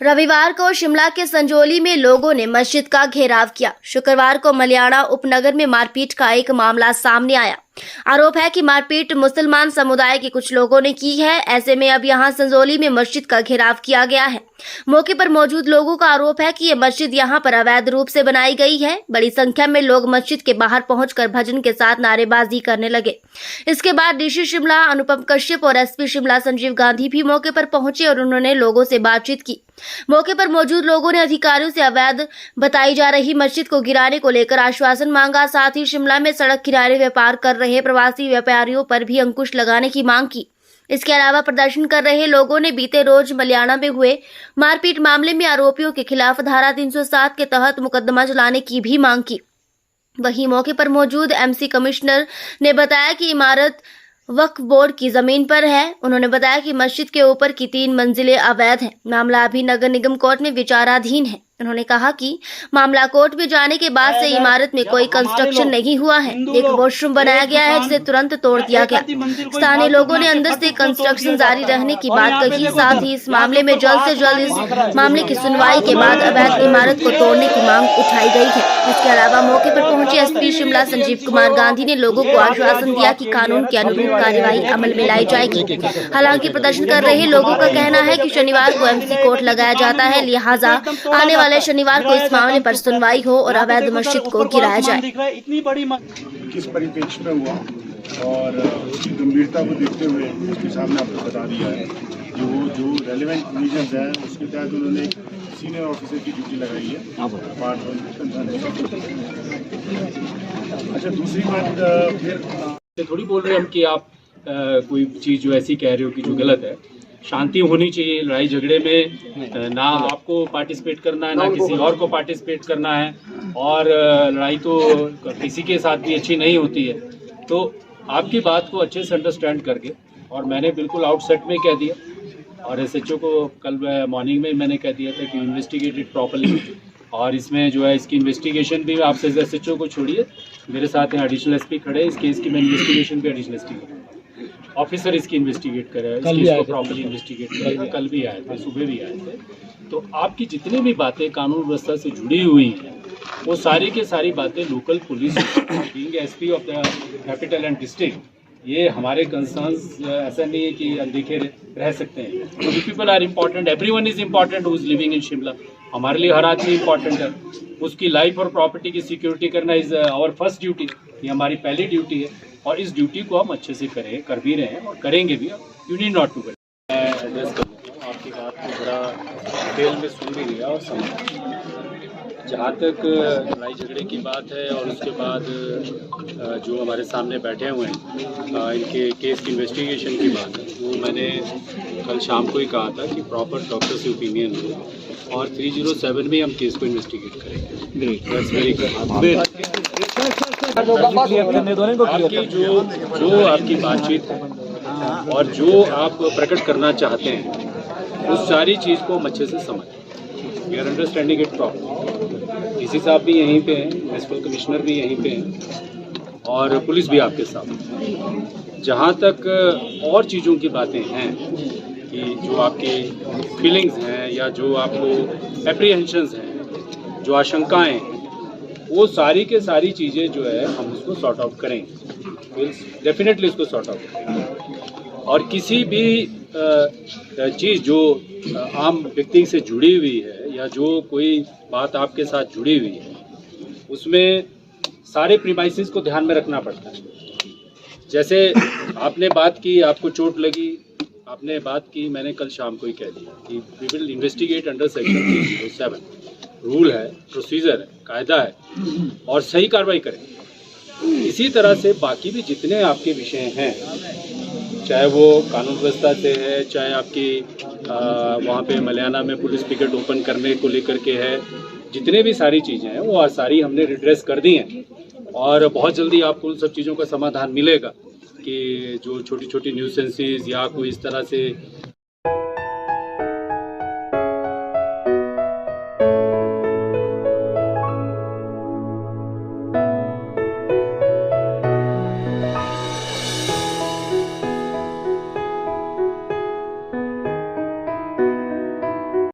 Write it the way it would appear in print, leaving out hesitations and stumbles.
रविवार को शिमला के संजौली में लोगों ने मस्जिद का घेराव किया। शुक्रवार को मलियाना उपनगर में मारपीट का एक मामला सामने आया। आरोप है कि मारपीट मुसलमान समुदाय के कुछ लोगों ने की है। ऐसे में अब यहां संजौली में मस्जिद का घेराव किया गया है। मौके पर मौजूद लोगों का आरोप है कि ये मस्जिद यहां पर अवैध रूप से बनाई गई है। बड़ी संख्या में लोग मस्जिद के बाहर पहुंचकर भजन के साथ नारेबाजी करने लगे। इसके बाद डीसी शिमला अनुपम कश्यप और एसपी शिमला संजीव गांधी भी मौके पर पहुंचे और उन्होंने लोगों से बातचीत की। मौके पर मौजूद लोगों ने अधिकारियों से अवैध बताई जा रही मस्जिद को गिराने को लेकर आश्वासन मांगा। साथ ही शिमला में सड़क किनारे व्यापार कर रहे प्रवासी व्यापारियों पर भी अंकुश लगाने की मांग की। इसके अलावा प्रदर्शन कर रहे लोगों ने बीते रोज मलियाना में हुए मारपीट मामले में आरोपियों के खिलाफ धारा 307 के तहत मुकदमा चलाने की भी मांग की। वहीं मौके पर मौजूद एमसी कमिश्नर ने बताया कि इमारत वक्फ बोर्ड की जमीन पर है। उन्होंने बताया कि मस्जिद के ऊपर की 3 मंजिलें अवैध हैं। मामला अभी नगर निगम कोर्ट में विचाराधीन है। उन्होंने कहा कि मामला कोर्ट में जाने के बाद से इमारत में कोई कंस्ट्रक्शन नहीं हुआ है। एक वॉशरूम बनाया गया है जिसे तुरंत तोड़ दिया गया। स्थानीय लोगों ने अंदर से कंस्ट्रक्शन जारी रहने की बात कही। साथ ही इस मामले में जल्द से जल्द इस मामले की सुनवाई के बाद अवैध इमारत को तोड़ने की मांग उठाई गई है। इसके अलावा मौके पर पहुंचे एसपी शिमला संजीव कुमार गांधी ने लोगों को आश्वासन दिया कि कानून के अनुरूप कार्यवाही अमल में लाई जाएगी। हालांकि प्रदर्शन कर रहे लोगों का कहना है कि शनिवार को एमसी कोर्ट लगाया जाता है, लिहाजा आने वाले शनिवार को इस मामले पर सुनवाई हो और अवैध मस्जिद को गिराया जाए। किस परिप्रेक्ष्य में हुआ और उसकी गंभीरता को देखते हुए उसके सामने आपको बता दिया है। जो रेलेवेंट रीजन्स हैं उसके तहत उन्होंने सीनियर ऑफिसर की ड्यूटी लगाई है पार्ट 1। अच्छा, दूसरी बात फिर थोड़ी बोल रहे हम कि आप कोई चीज़ जो ऐसी कह रहे हो कि जो गलत है। शांति होनी चाहिए। लड़ाई झगड़े में ना आपको पार्टिसिपेट करना है ना किसी और को पार्टिसिपेट करना है। और लड़ाई तो किसी के साथ भी अच्छी नहीं होती है। तो आपकी बात को अच्छे से अंडरस्टैंड करके और मैंने बिल्कुल आउटसेट में कह दिया और एसएचओ को कल मॉर्निंग में मैंने कह दिया था कि इन्वेस्टिगेटेड प्रॉपर्ली। और इसमें जो है इसकी इन्वेस्टिगेशन भी आपसे एसएचओ को छोड़िए, मेरे साथ यहाँ एडिशनल एसपी खड़े हैं। इस केस की मैं इन्वेस्टिगेशन भी एडिशनल एसपी ऑफिसर इसकी इन्वेस्टिगेट कर रहा है। इस केस को प्रॉपर्ली इन्वेस्टिगेट करेगा। कल भी आए थे, सुबह भी आए थे। तो आपकी जितनी भी बातें कानून व्यवस्था से जुड़ी हुई हैं वो सारी की सारी बातें local police being SP of the capital and district, ये हमारे कंसर्न्स ऐसा नहीं है कि अनदेखे रह सकते हैं। People are important, everyone is important who is living in Shimla. हमारे लिए हर आदमी इम्पॉर्टेंट है। उसकी लाइफ और प्रॉपर्टी की सिक्योरिटी करना इज आवर फर्स्ट ड्यूटी। ये हमारी पहली ड्यूटी है और इस ड्यूटी को हम अच्छे से कर भी रहे हैं और करेंगे भी। यू नीड नॉट टू कर। मैं एड्रेस कर लेता हूँ, आपकी बात को बड़ा डिटेल में सुन भी लिया और समझ। जहाँ तक लड़ाई झगड़े की बात है और उसके बाद जो हमारे सामने बैठे हुए हैं इनके केस की इन्वेस्टिगेशन की बात है, वो मैंने कल शाम को ही कहा था कि प्रॉपर डॉक्टर से ओपिनियन हो और 307 में हम केस को इन्वेस्टिगेट करेंगे। आपकी जो आपकी बातचीत है और जो आप प्रकट करना चाहते हैं उस सारी चीज़ को हम अच्छे से समझ। We are understanding it proper. DC साहब भी यहीं पे हैं, म्युनिसिपल कमिश्नर भी यहीं पे हैं और पुलिस भी आपके साथ। जहाँ तक और चीज़ों की बातें हैं कि जो आपकी फीलिंग्स हैं या जो आपको एप्रीहेंशंस हैं, जो आशंकाएं हैं, वो सारी के सारी चीज़ें जो है हम उसको सॉर्ट आउट करेंगे। डेफिनेटली इसको सॉर्ट आउट करेंगे। और किसी भी चीज़ जो आम व्यक्ति से जुड़ी हुई है या जो कोई बात आपके साथ जुड़ी हुई है उसमें सारे प्रीमाइसेस को ध्यान में रखना पड़ता है। जैसे आपने बात की, आपको चोट लगी, आपने बात की, मैंने कल शाम को ही कह दिया कि we will investigate under section 307। Rule है, प्रोसीजर है, कायदा है और सही कार्रवाई करें। इसी तरह से बाकी भी जितने आपके विषय हैं, चाहे वो कानून व्यवस्था से है, चाहे आपकी वहाँ पे मलियाना में पुलिस पिकेट ओपन करने को लेकर के है, जितने भी सारी चीज़ें हैं वो सारी हमने रिड्रेस कर दी हैं और बहुत जल्दी आपको उन सब चीज़ों का समाधान मिलेगा कि जो छोटी छोटी न्यूसेंसेस या कोई इस तरह से